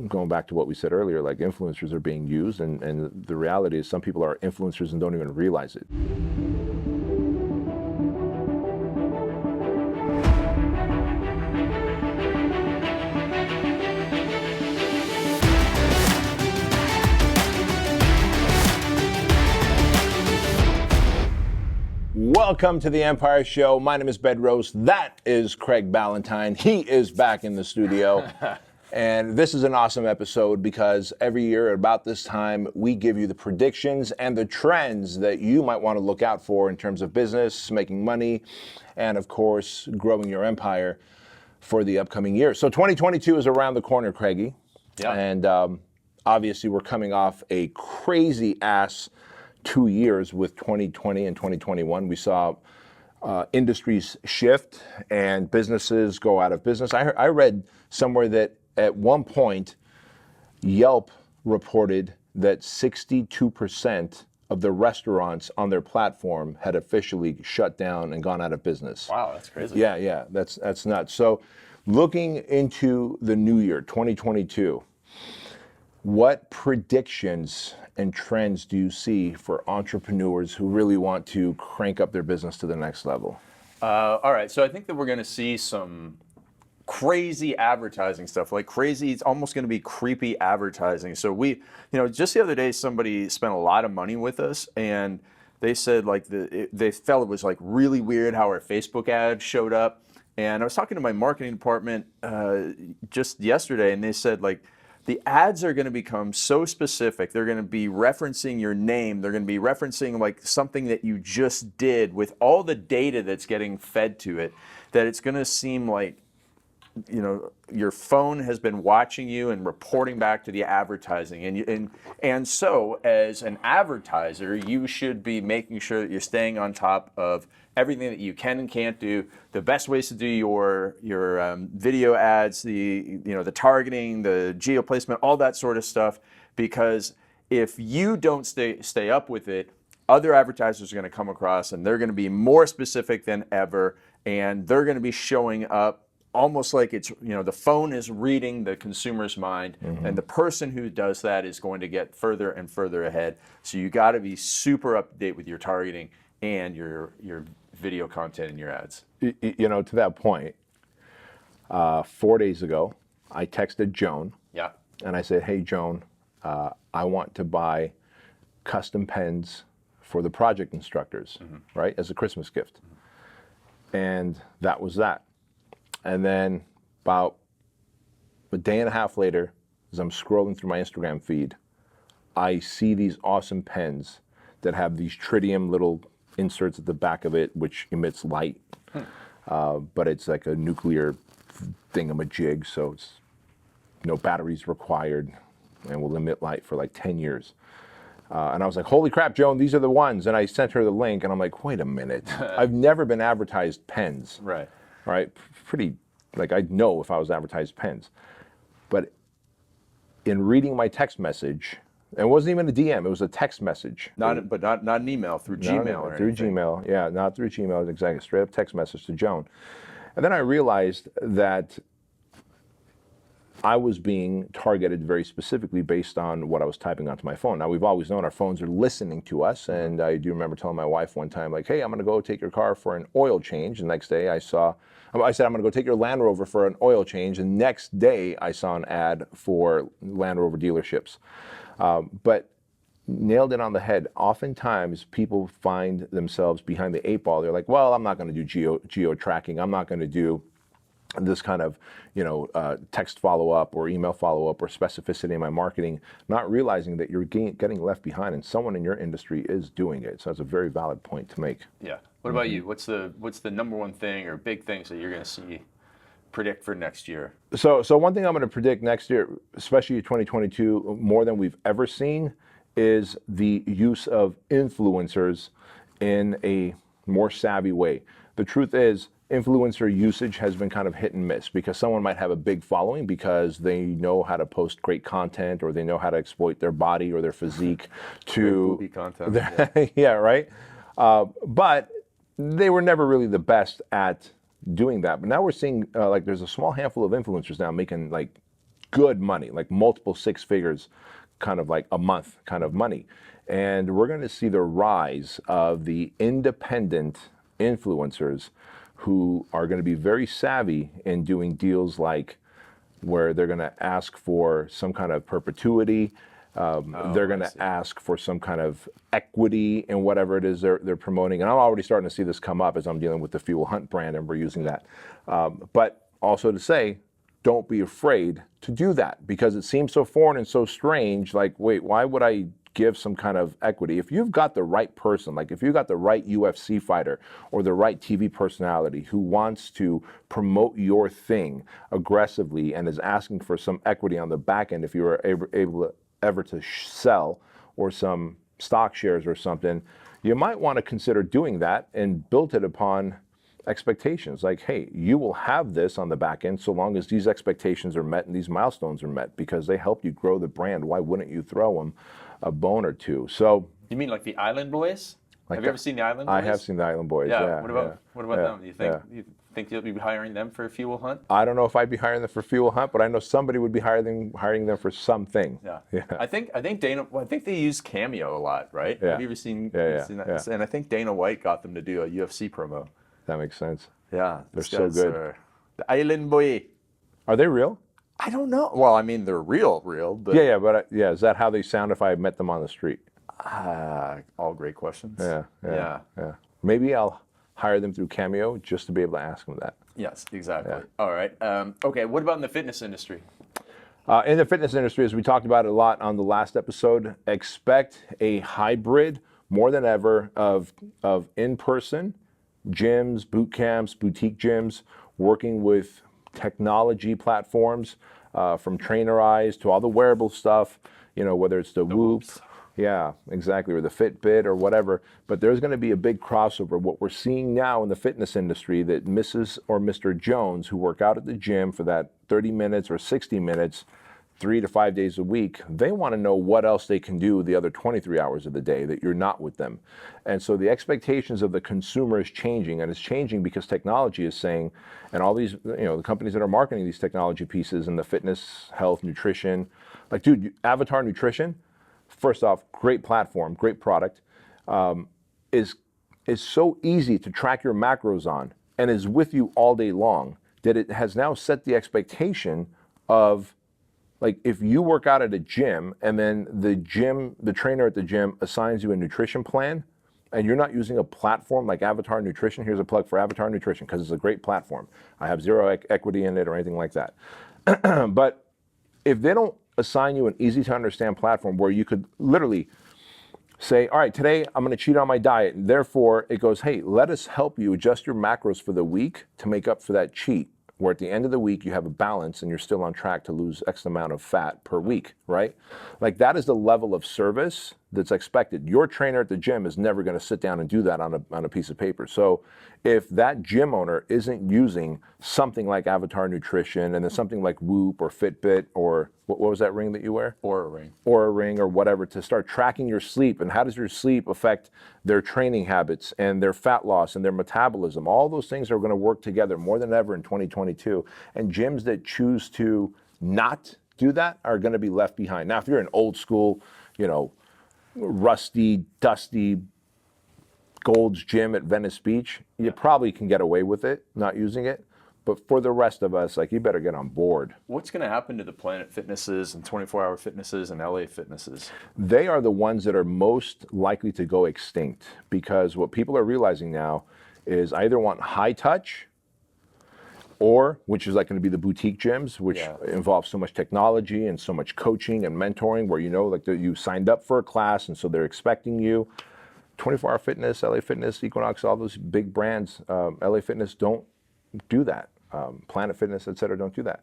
going back to what we said earlier, like influencers are being used, and the reality is some people are influencers and don't even realize it. Welcome to the Empire Show. My name is Bedros. That is Craig Ballentantyne. He is back in the studio. And this is an awesome episode because every year at about this time, we give you the predictions and the trends that you might want to look out for in terms of business, making money, and of course, growing your empire for the upcoming year. So 2022 is around the corner, Craigie. Yeah. And obviously, we're coming off a crazy ass 2 years with 2020 and 2021. We saw industries shift and businesses go out of business. I read somewhere that at one point, Yelp reported that 62% of the restaurants on their platform had officially shut down and gone out of business. Wow, that's crazy. Yeah, that's nuts. So looking into the new year, 2022, what predictions and trends do you see for entrepreneurs who really want to crank up their business to the next level? All right, so I think that we're going to see some crazy advertising stuff, like crazy, it's almost going to be creepy advertising. So just the other day, somebody spent a lot of money with us, and they said like they felt it was like really weird how our Facebook ad showed up. And I was talking to my marketing department just yesterday, and they said like, the ads are going to become so specific. They're going to be referencing your name. They're going to be referencing like something that you just did with all the data that's getting fed to it, that it's going to seem like, your phone has been watching you and reporting back to the advertising. And so as an advertiser, you should be making sure that you're staying on top of everything that you can and can't do, the best ways to do your video ads, the targeting, the geo placement, all that sort of stuff. Because if you don't stay up with it, other advertisers are going to come across and they're going to be more specific than ever, and they're going to be showing up almost like it's, the phone is reading the consumer's mind, and the person who does that is going to get further and further ahead. So you got to be super up to date with your targeting and your video content and your ads. To that point, 4 days ago, I texted Joan. Yeah. And I said, hey, Joan, I want to buy custom pens for the project instructors, right, as a Christmas gift. And that was that. And then about a day and a half later, as I'm scrolling through my Instagram feed, I see these awesome pens that have these tritium little inserts at the back of it, which emits light. But it's like a nuclear thingamajig, so it's no batteries required and will emit light for like 10 years. And I was like, holy crap, Joan, these are the ones. And I sent her the link, and I'm like, wait a minute. I've never been advertised pens. Right. Pretty, like I'd know if I was advertised pens. But in reading my text message, it wasn't even a DM, it was a text message. Not an email, through Gmail or through anything. Gmail, yeah, not through Gmail, exactly, straight up text message to Joan. And then I realized that I was being targeted very specifically based on what I was typing onto my phone. Now, we've always known our phones are listening to us, and I do remember telling my wife one time, like, hey, I'm gonna go take your car for an oil change. The next day I said, I'm gonna go take your Land Rover for an oil change. And next day I saw an ad for Land Rover dealerships. But nailed it on the head. Oftentimes people find themselves behind the eight ball. They're like, well, I'm not gonna do geo tracking. I'm not gonna do this kind of, text follow-up or email follow-up or specificity in my marketing, not realizing that you're getting left behind and someone in your industry is doing it. So that's a very valid point to make. Yeah. What about you? What's the number one thing or big things that you're going to predict for next year? So one thing I'm going to predict next year, especially 2022, more than we've ever seen, is the use of influencers in a more savvy way. The truth is, influencer usage has been kind of hit and miss because someone might have a big following because they know how to post great content or they know how to exploit their body or their physique to booby content. Yeah, right. But they were never really the best at doing that. But now we're seeing like there's a small handful of influencers now making like good money, like multiple six figures, kind of like a month kind of money. And we're going to see the rise of the independent influencers who are going to be very savvy in doing deals like where they're going to ask for some kind of perpetuity. They're going to ask for some kind of equity in whatever it is they're promoting. And I'm already starting to see this come up as I'm dealing with the Fuel Hunt brand and we're using that. But also to say, don't be afraid to do that because it seems so foreign and so strange. Like, wait, why would I give some kind of equity? If you've got the right person, like if you've got the right UFC fighter or the right TV personality who wants to promote your thing aggressively and is asking for some equity on the back end, if you were able ever to sell or some stock shares or something, you might want to consider doing that and build it upon expectations. Like, hey, you will have this on the back end so long as these expectations are met and these milestones are met because they help you grow the brand. Why wouldn't you throw them a bone or two? So you mean like the Island Boys? Like have you ever seen the Island Boys? I have seen the Island Boys. Yeah. What about them? Do you think you'll be hiring them for Fuel Hunt? I don't know if I'd be hiring them for Fuel Hunt, but I know somebody would be hiring them for something. Yeah. I think they use Cameo a lot, right? Yeah. Have you ever seen that? Yeah. And I think Dana White got them to do a UFC promo. That makes sense. Yeah. They're so good. The Island Boy. Are they real? I don't know. Well, I mean, they're real, but but is that how they sound if I met them on the street? All great questions. Yeah. Maybe I'll hire them through Cameo just to be able to ask them that. Yes, exactly. Yeah. All right. Okay. What about in the fitness industry? In the fitness industry, as we talked about a lot on the last episode, expect a hybrid more than ever of in-person gyms, boot camps, boutique gyms, working with technology platforms, from Trainer Eyes to all the wearable stuff, whether it's the Whoop. Yeah, exactly, or the Fitbit or whatever. But there's going to be a big crossover. What we're seeing now in the fitness industry, that Mrs. or Mr. Jones who work out at the gym for that 30 minutes or 60 minutes, 3 to 5 days a week, they want to know what else they can do the other 23 hours of the day that you're not with them. And so the expectations of the consumer is changing, and it's changing because technology is saying, and all these, the companies that are marketing these technology pieces in the fitness, health, nutrition, like, dude, Avatar Nutrition, first off, great platform, great product, is so easy to track your macros on and is with you all day long that it has now set the expectation of, like, if you work out at a gym and then the trainer at the gym assigns you a nutrition plan and you're not using a platform like Avatar Nutrition, here's a plug for Avatar Nutrition because it's a great platform. I have zero equity in it or anything like that. But if they don't assign you an easy to understand platform where you could literally say, all right, today I'm going to cheat on my diet. And therefore it goes, hey, let us help you adjust your macros for the week to make up for that cheat, where at the end of the week you have a balance and you're still on track to lose X amount of fat per week, right? Like, that is the level of service that's expected. Your trainer at the gym is never going to sit down and do that on a piece of paper. So if that gym owner isn't using something like Avatar Nutrition and then something like Whoop or Fitbit or what was that ring that you wear? Oura Ring or whatever, to start tracking your sleep, and how does your sleep affect their training habits and their fat loss and their metabolism. All those things are going to work together more than ever in 2022. And gyms that choose to not do that are going to be left behind. Now, if you're an old school, rusty, dusty Gold's Gym at Venice Beach, you probably can get away with it, not using it. But for the rest of us, like, you better get on board. What's going to happen to the Planet Fitnesses and 24-Hour Fitnesses and LA Fitnesses? They are the ones that are most likely to go extinct, because what people are realizing now is I either want high touch, or, which is like going to be the boutique gyms, which involve so much technology and so much coaching and mentoring, where like you signed up for a class and so they're expecting you. 24-Hour Fitness, LA Fitness, Equinox, all those big brands, LA Fitness don't do that. Planet Fitness, et cetera, don't do that.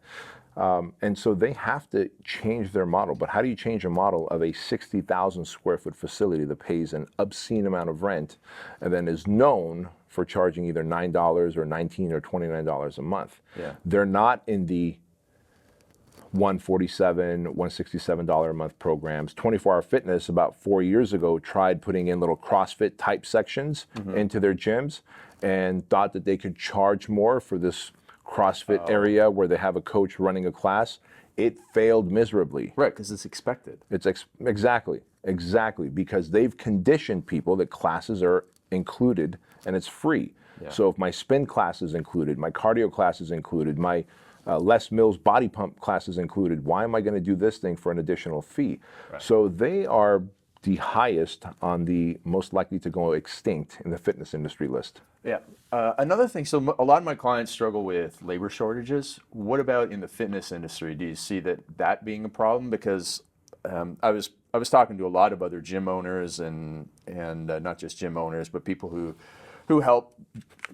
And so they have to change their model. But how do you change a model of a 60,000 square foot facility that pays an obscene amount of rent and then is known for charging either $9 or $19 or $29 a month? Yeah. They're not in the $147, $167 a month programs. 24-Hour Fitness about 4 years ago tried putting in little CrossFit type sections into their gyms and thought that they could charge more for this CrossFit area where they have a coach running a class. it failed miserably. Right, because it's expected. Exactly, because they've conditioned people that classes are included and it's free. Yeah. So if my spin class is included, my cardio class is included, my Les Mills body pump class is included, why am I going to do this thing for an additional fee? Right. So they are the highest on the most likely to go extinct in the fitness industry list. Yeah. Another thing, so a lot of my clients struggle with labor shortages. What about in the fitness industry? Do you see that being a problem? Because I was talking to a lot of other gym owners and not just gym owners, but people who help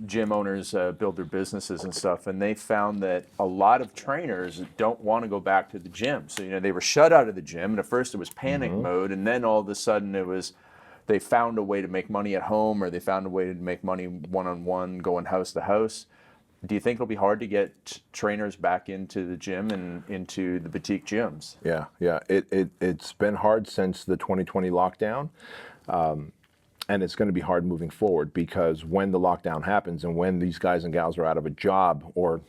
gym owners build their businesses and stuff, and they found that a lot of trainers don't want to go back to the gym. So they were shut out of the gym, and at first it was panic mode, and then all of a sudden it was they found a way to make money at home, or they found a way to make money one-on-one, going house to house. Do you think it'll be hard to get trainers back into the gym and into the boutique gyms? Yeah. It's been hard since the 2020 lockdown. And it's going to be hard moving forward, because when the lockdown happens and when these guys and gals are out of a job or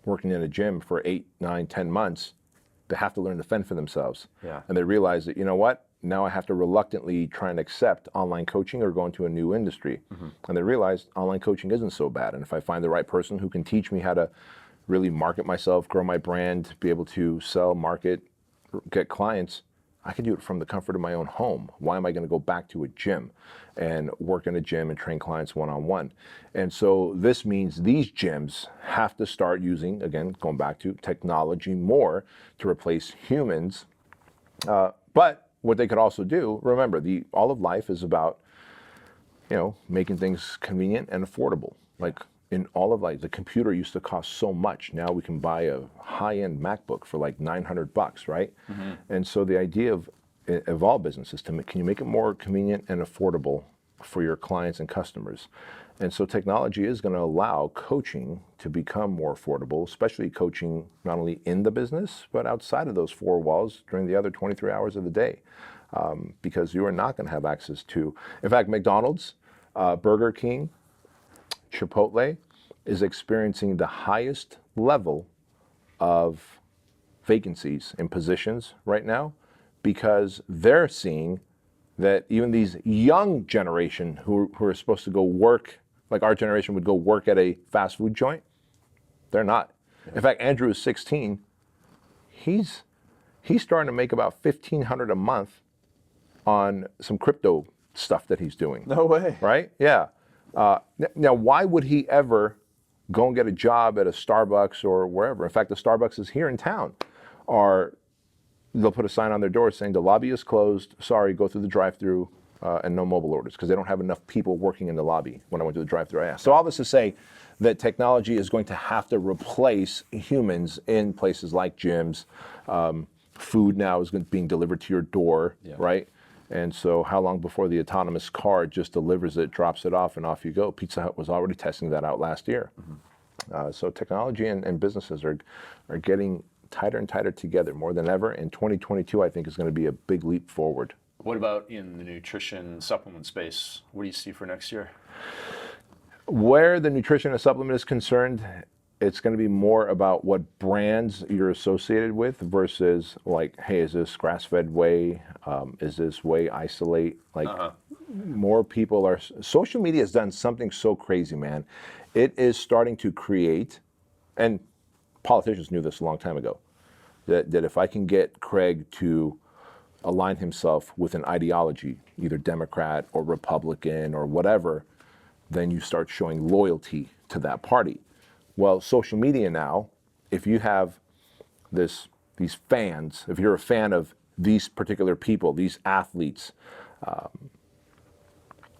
working in a gym for 8, 9, 10 months, they have to learn to fend for themselves. Yeah. And they realize that, you know what, now I have to reluctantly try and accept online coaching or go into a new industry. And they realize online coaching isn't so bad. And if I find the right person who can teach me how to really market myself, grow my brand, be able to sell, market, get clients, I can do it from the comfort of my own home. Why am I going to go back to a gym and work in a gym and train clients one-on-one? And so this means these gyms have to start using, again, going back to technology more to replace humans. But what they could also do, remember, all of life is about, making things convenient and affordable. Like in all of life, the computer used to cost so much. Now we can buy a high-end MacBook for like $900, right? And so the idea of all businesses can you make it more convenient and affordable for your clients and customers? And so technology is going to allow coaching to become more affordable, especially coaching not only in the business, but outside of those four walls during the other 23 hours of the day. Because you are not going to have access to, in fact, McDonald's, Burger King, Chipotle is experiencing the highest level of vacancies in positions right now, because they're seeing that even these young generation who are supposed to go work, like our generation would go work at a fast food joint, they're not. In fact, Andrew is 16. He's starting to make about $1,500 a month on some crypto stuff that he's doing. No way. Right? Yeah. Now, why would he ever go and get a job at a Starbucks or wherever? In fact, the Starbucks is here in town. They'll put a sign on their door saying the lobby is closed. Sorry, go through the drive-through and no mobile orders, because they don't have enough people working in the lobby. When I went to the drive-through, I asked. So all this to say that technology is going to have to replace humans in places like gyms. Food now is being delivered to your door, right? And so how long before the autonomous car just delivers it, drops it off, and off you go? Pizza Hut was already testing that out last year. So technology and businesses are getting tighter and tighter together more than ever. And 2022, I think, is going to be a big leap forward. What about in the nutrition supplement space? What do you see for next year? Where the nutrition and supplement is concerned, it's going to be more about what brands you're associated with versus like, hey, is this grass-fed whey? Is this whey isolate? Like more people are, social media has done something so crazy, man. It is starting to create, and politicians knew this a long time ago, that if I can get Craig to align himself with an ideology, either Democrat or Republican or whatever, then you start showing loyalty to that party. Well, social media now, if you have these fans, if you're a fan of these particular people, these athletes,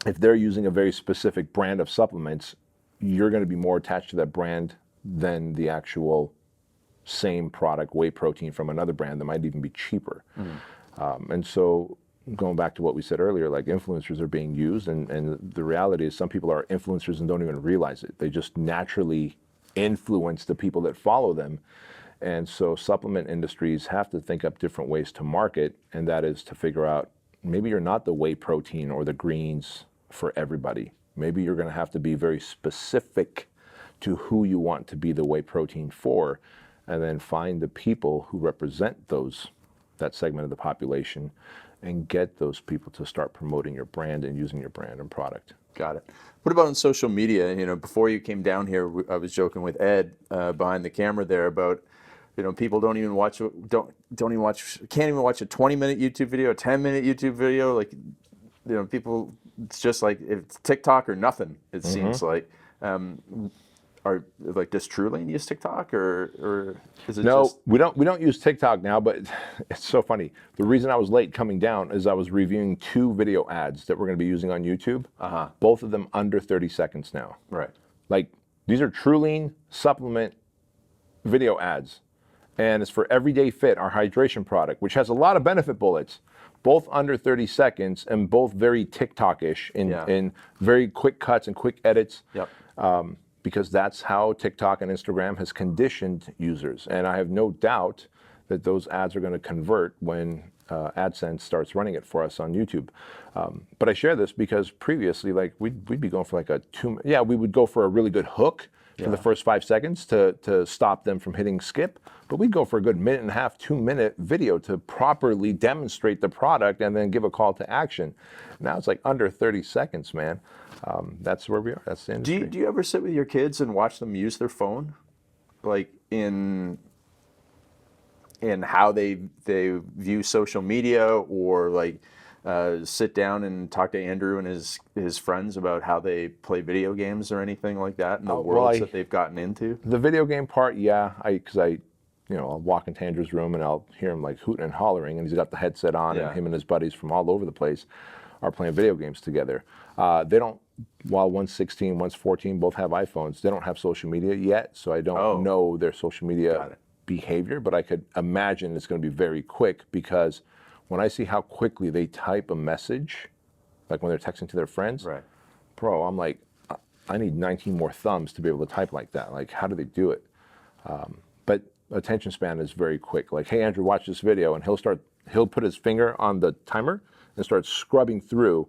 if they're using a very specific brand of supplements, you're going to be more attached to that brand than the actual same product, whey protein from another brand that might even be cheaper. And so going back to what we said earlier, like influencers are being used, and the reality is some people are influencers and don't even realize it. They just naturally influence the people that follow them. And so supplement industries have to think up different ways to market, and that is to figure out, maybe you're not the whey protein or the greens for everybody. Maybe you're going to have to be very specific to who you want to be the whey protein for, and then find the people who represent that segment of the population and get those people to start promoting your brand and using your brand and product. Got it. What about on social media? Before you came down here, I was joking with Ed behind the camera there about, people can't even watch a 20-minute YouTube video, a 10-minute YouTube video. Like, people, it's just like it's TikTok or nothing. It seems like. Does Trulian use TikTok or is it No, just... we don't use TikTok now, but it's so funny. The reason I was late coming down is I was reviewing 2 video ads that we're going to be using on YouTube. Both of them under 30 seconds now. Right. Like, these are Trulian supplement video ads. And it's for Everyday Fit, our hydration product, which has a lot of benefit bullets, both under 30 seconds and both very TikTok-ish in very quick cuts and quick edits. Yep. Because that's how TikTok and Instagram has conditioned users. And I have no doubt that those ads are going to convert when AdSense starts running it for us on YouTube. But I share this because previously, like, we'd be going for like we would go for a really good hook for the first 5 seconds to stop them from hitting skip. But we'd go for a good 1.5, 2-minute video to properly demonstrate the product and then give a call to action. Now it's like under 30 seconds, man. That's where we are. That's the industry. Do you ever sit with your kids and watch them use their phone, like in how they view social media, or like sit down and talk to Andrew and his friends about how they play video games or anything like that, and the worlds that they've gotten into? The video game part, yeah, because I'll walk into Andrew's room and I'll hear him like hooting and hollering, and he's got the headset on, and him and his buddies from all over the place are playing video games together. They don't, while one's 16, one's 14, both have iPhones. They don't have social media yet, so I don't know their social media behavior, but I could imagine it's going to be very quick, because when I see how quickly they type a message, like when they're texting to their friends, bro, I'm like, I need 19 more thumbs to be able to type like that. Like, how do they do it? But attention span is very quick. Like, hey, Andrew, watch this video, and he'll put his finger on the timer and start scrubbing through,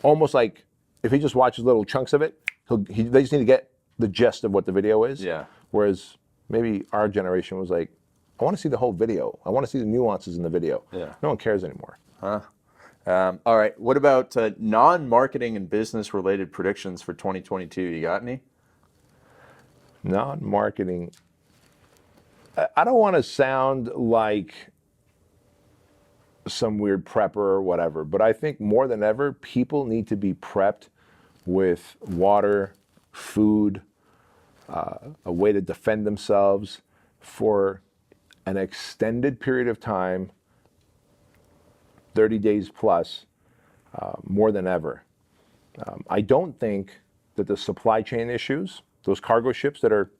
almost like if he just watches little chunks of it, they just need to get the gist of what the video is. Yeah. Whereas maybe our generation was like, I want to see the whole video. I want to see the nuances in the video. Yeah. No one cares anymore. All right. What about non-marketing and business-related predictions for 2022? You got any? Non-marketing. I don't want to sound like some weird prepper or whatever, but I think more than ever, people need to be prepped with water, food, a way to defend themselves for an extended period of time, 30 days plus, more than ever. I don't think that the supply chain issues, those cargo ships that are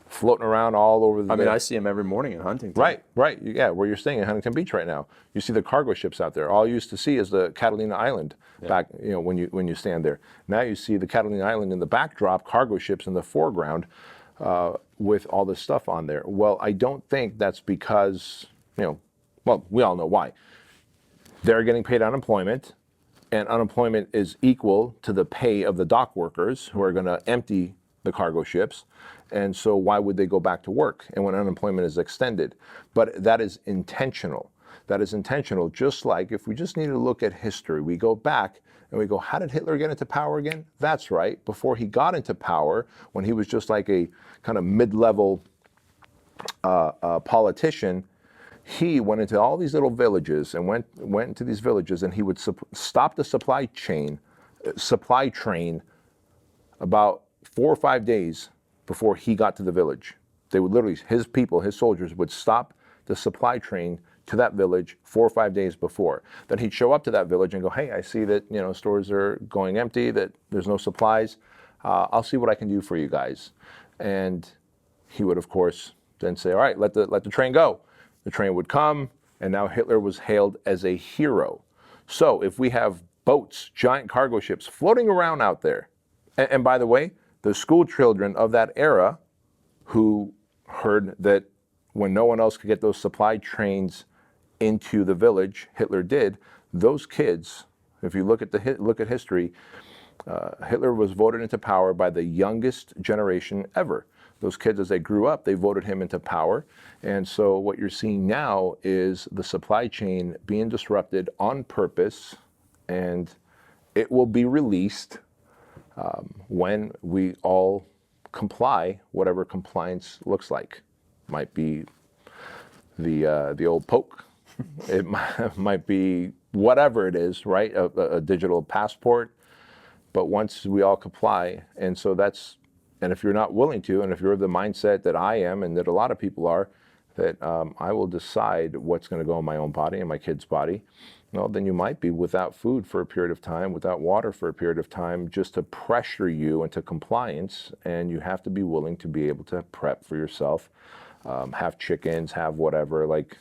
floating around all over the... I see them every morning in Huntington. Right. Yeah, where you're staying in Huntington Beach right now. You see the cargo ships out there. All you used to see is the Catalina Island back, when you stand there. Now you see the Catalina Island in the backdrop, cargo ships in the foreground, with all this stuff on there. Well, I don't think that's because, well, we all know why. They're getting paid unemployment, and unemployment is equal to the pay of the dock workers who are going to empty the cargo ships. And so why would they go back to work? And when unemployment is extended? But that is intentional. That is intentional. Just like if we just need to look at history, we go back and we go, how did Hitler get into power again? That's right. Before he got into power, when he was just like a kind of mid-level politician, he went into all these little villages and went into these villages, and he would stop the supply train about 4 or 5 days before he got to the village. They would literally, his people, his soldiers would stop the supply train to that village 4 or 5 days before. Then he'd show up to that village and go, hey, I see that stores are going empty, that there's no supplies. I'll see what I can do for you guys. And he would, of course, then say, all right, let the train go. The train would come, and now Hitler was hailed as a hero. So if we have boats, giant cargo ships floating around out there, and by the way, the school children of that era who heard that when no one else could get those supply trains into the village, Hitler did. Those kids, if you look at history, Hitler was voted into power by the youngest generation ever. those kids, as they grew up, they voted him into power. And so what you're seeing now is the supply chain being disrupted on purpose, and it will be released when we all comply, whatever compliance looks like. Might be the old poke. It might be whatever it is, right? A digital passport. But once we all comply, and so that's, and if you're not willing to, and if you're of the mindset that I am and that a lot of people are, that I will decide what's going to go in my own body and my kid's body, well, then you might be without food for a period of time, without water for a period of time, just to pressure you into compliance. And you have to be willing to be able to prep for yourself, have chickens, have whatever. Like,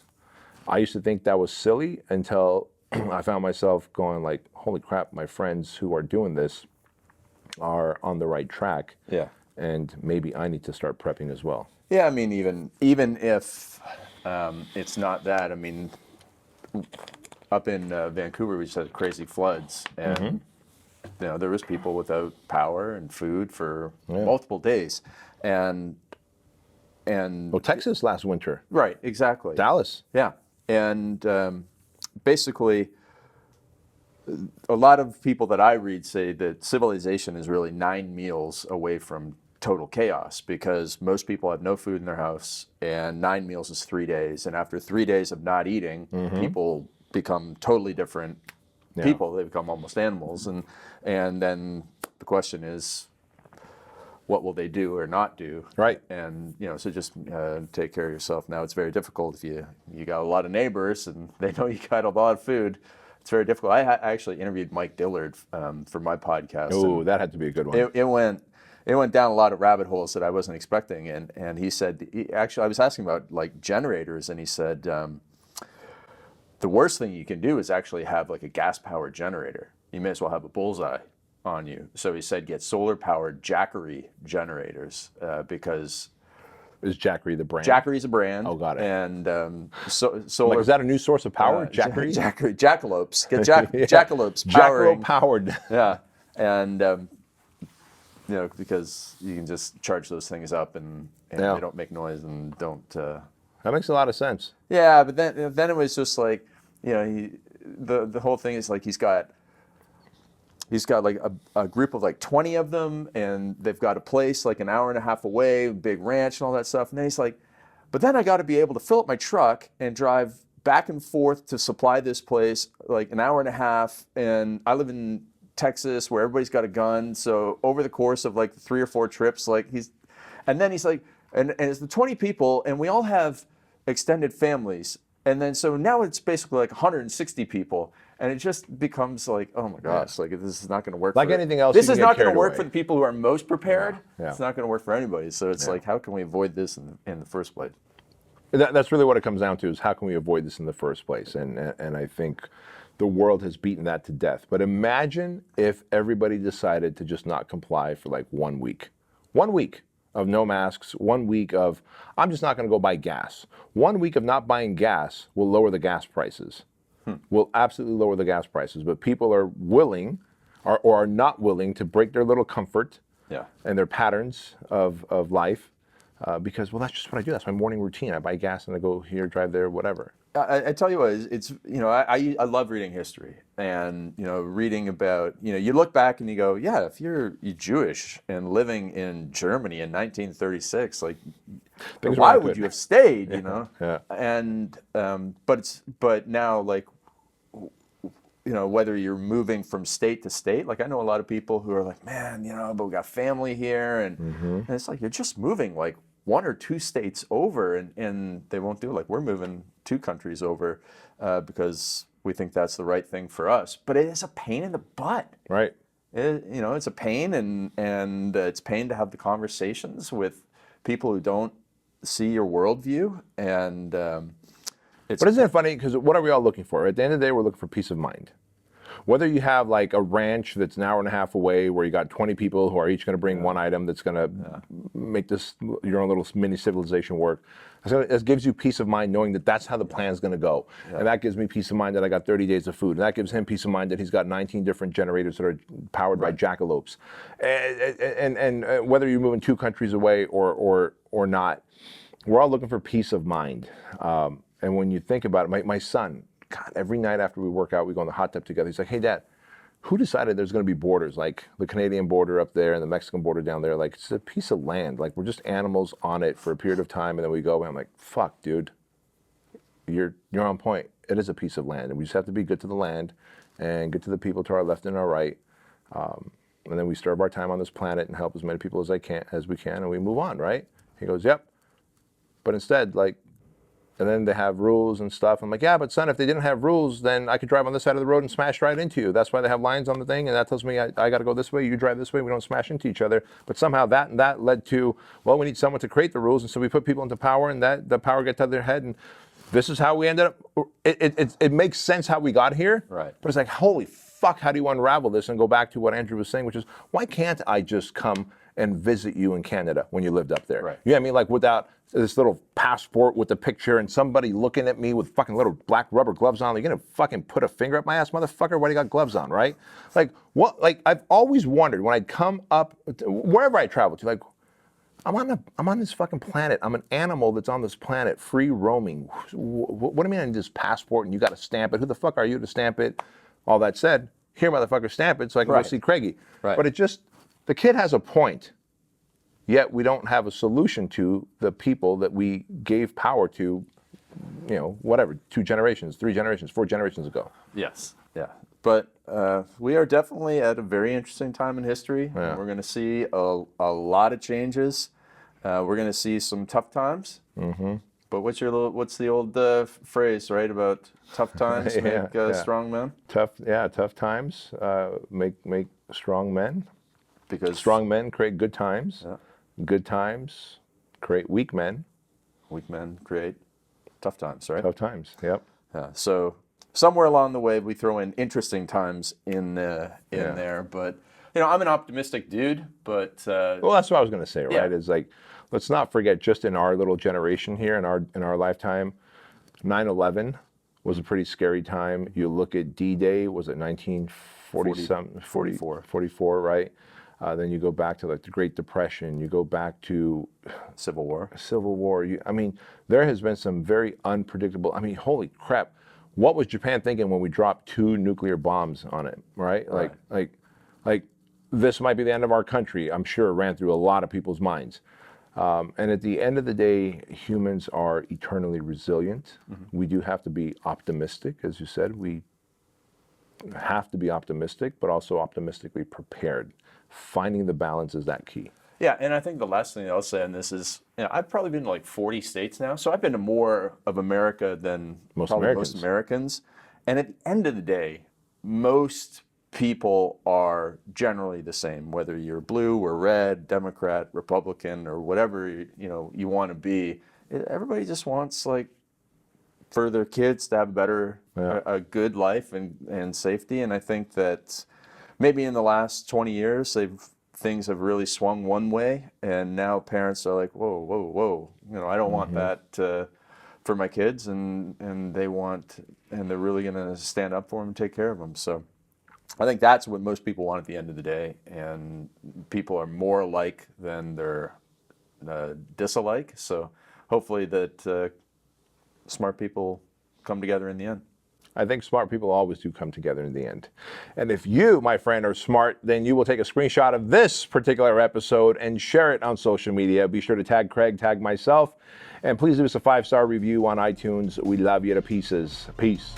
I used to think that was silly until I found myself going like, holy crap, my friends who are doing this are on the right track. Yeah. And maybe I need to start prepping as well. Yeah, I mean, even if it's not that, I mean, up in Vancouver, we just had crazy floods, and you know, there was people without power and food for multiple days, and Well, Texas last winter. right, exactly. Dallas. Yeah, and basically, a lot of people that I read say that civilization is really 9 meals away from total chaos, because most people have no food in their house, and 9 meals is 3 days. And after 3 days of not eating, people become totally different people. They become almost animals. And then the question is, what will they do or not do? Right. And, you know, so just take care of yourself. Now, it's very difficult if you got a lot of neighbors and they know you got a lot of food. It's very difficult. I actually interviewed Mike Dillard for my podcast. Oh, that had to be a good one. It went down a lot of rabbit holes that I wasn't expecting, and he said, actually, I was asking about like generators, and he said the worst thing you can do is actually have like a gas-powered generator. You may as well have a bullseye on you. So he said get solar-powered Jackery generators because Is Jackery the brand? Jackery's a brand. Oh, got it. And solar. Like, is that a new source of power? Jackery? Jackalopes. Get jackalopes powering. Jackalope powered. Yeah, and you know, because you can just charge those things up and they don't make noise and don't. That makes a lot of sense. Yeah, but then it was just like, you know, the whole thing is like he's got like a group of like 20 of them, and they've got a place like an hour and a half away, big ranch and all that stuff. And then he's like, but then I got to be able to fill up my truck and drive back and forth to supply this place like an hour and a half. And I live in Texas where everybody's got a gun. So over the course of like 3 or 4 trips, like and then he's like, and it's the 20 people, and we all have extended families. And then so now it's basically like 160 people. And it just becomes like, oh my gosh, like this is not going to work. Like anything else, this you is can get not going to carried work away. for the people who are most prepared. Yeah. It's not going to work for anybody. So it's like, how can we avoid this in the first place? That's really what it comes down to, is how can we avoid this in the first place? And I think the world has beaten that to death. But imagine if everybody decided to just not comply for like 1 week. 1 week of no masks, 1 week of, I'm just not going to go buy gas. 1 week of not buying gas will lower the gas prices. Will absolutely lower the gas prices. But people are willing or are not willing to break their little comfort and their patterns of life because, well, that's just what I do. That's my morning routine. I buy gas and I go here, drive there, whatever. I tell you what, it's, you know, I love reading history, and, you know, reading about, you know, you look back and you go, yeah, if you're Jewish and living in Germany in 1936, like, why would you have stayed, you know? And, but now, like, you know, whether you're moving from state to state, like I know a lot of people who are like, man, you know, but we got family here, and it's like, you're just moving like 1 or 2 states over, and they won't do it. Like, we're moving 2 countries over because we think that's the right thing for us. But it is a pain in the butt. Right. You know, it's a pain, and it's pain to have the conversations with people who don't see your worldview. And But isn't it funny? Because what are we all looking for? At the end of the day, we're looking for peace of mind. Whether you have like a ranch that's an hour and a half away where you got 20 people who are each going to bring one item that's going to make this your own little mini civilization work. So it gives you peace of mind knowing that that's how the plan's going to go. And that gives me peace of mind that I got 30 days of food. And that gives him peace of mind that he's got 19 different generators that are powered by jackalopes. And whether you're moving 2 countries away or not, we're all looking for peace of mind. And when you think about it, my son, God, every night after we work out, we go in the hot tub together. He's like, hey, Dad, who decided there's going to be borders, like the Canadian border up there and the Mexican border down there? Like, it's a piece of land. Like, we're just animals on it for a period of time, and then we go away. I'm like, fuck, dude, you're on point. It is a piece of land, and we just have to be good to the land and good to the people to our left and our right. And then we serve our time on this planet and help as many people as we can, and we move on, right? He goes, yep. But instead, like, and then they have rules and stuff. I'm like, yeah, but son, if they didn't have rules, then I could drive on this side of the road and smash right into you. That's why they have lines on the thing, and that tells me I got to go this way, you drive this way, we don't smash into each other. But somehow that led to, well, we need someone to create the rules, and so we put people into power, and that the power gets to their head, and this is how we ended up. It makes sense how we got here, right? But it's like, holy fuck, how do you unravel this and go back to what Andrew was saying, which is, why can't I just come and visit you in Canada when you lived up there? Right. You know what I mean? Like, without this little passport with the picture and somebody looking at me with fucking little black rubber gloves on. You're gonna fucking put a finger up my ass, motherfucker? Why do you got gloves on, right? Like, what? Like, I've always wondered when I'd come up, wherever I travel to, like, I'm on this fucking planet. I'm an animal that's on this planet, free roaming. What do you mean I need this passport and you got to stamp it? Who the fuck are you to stamp it? All that said, here, motherfucker, stamp it so I can go see Craigie. Right. But the kid has a point. Yet we don't have a solution to the people that we gave power to, you know, whatever, 2 generations, 3 generations, 4 generations ago. Yes. Yeah. But we are definitely at a very interesting time in history. Yeah. We're going to see a lot of changes. We're going to see some tough times. Mm-hmm. But what's the old phrase, right, about tough times make strong men? Tough times make strong men. Because strong men create good times. Yeah. Good times create weak men. Weak men create tough times, right? Tough times, yep. Yeah. So somewhere along the way, we throw in interesting times in there. But, you know, I'm an optimistic dude, but... well, that's what I was going to say, right? Yeah. Is like, let's not forget, just in our little generation here, in our lifetime, 9/11 was a pretty scary time. You look at D-Day, was it 1944, right? Then you go back to like the Great Depression. You go back to Civil War. I mean, there has been some very unpredictable. I mean, holy crap! What was Japan thinking when we dropped 2 nuclear bombs on it? Right? Like this might be the end of our country. I'm sure it ran through a lot of people's minds. And at the end of the day, humans are eternally resilient. Mm-hmm. We do have to be optimistic, as you said. We have to be optimistic, but also optimistically prepared. Finding the balance is that key. Yeah, and I think the last thing I'll say on this is, you know, I've probably been to like 40 states now, so I've been to more of America than most Americans. And at the end of the day, most people are generally the same, whether you're blue or red, Democrat, Republican, or whatever you want to be. Everybody just wants like for their kids to have a good life and safety. And I think that maybe in the last 20 years, things have really swung one way, and now parents are like, whoa, you know, I don't want that for my kids, and they're really going to stand up for them and take care of them. So I think that's what most people want at the end of the day, and people are more alike than they're disalike. So hopefully that smart people come together in the end. I think smart people always do come together in the end. And if you, my friend, are smart, then you will take a screenshot of this particular episode and share it on social media. Be sure to tag Craig, tag myself, and please leave us a 5-star review on iTunes. We love you to pieces. Peace.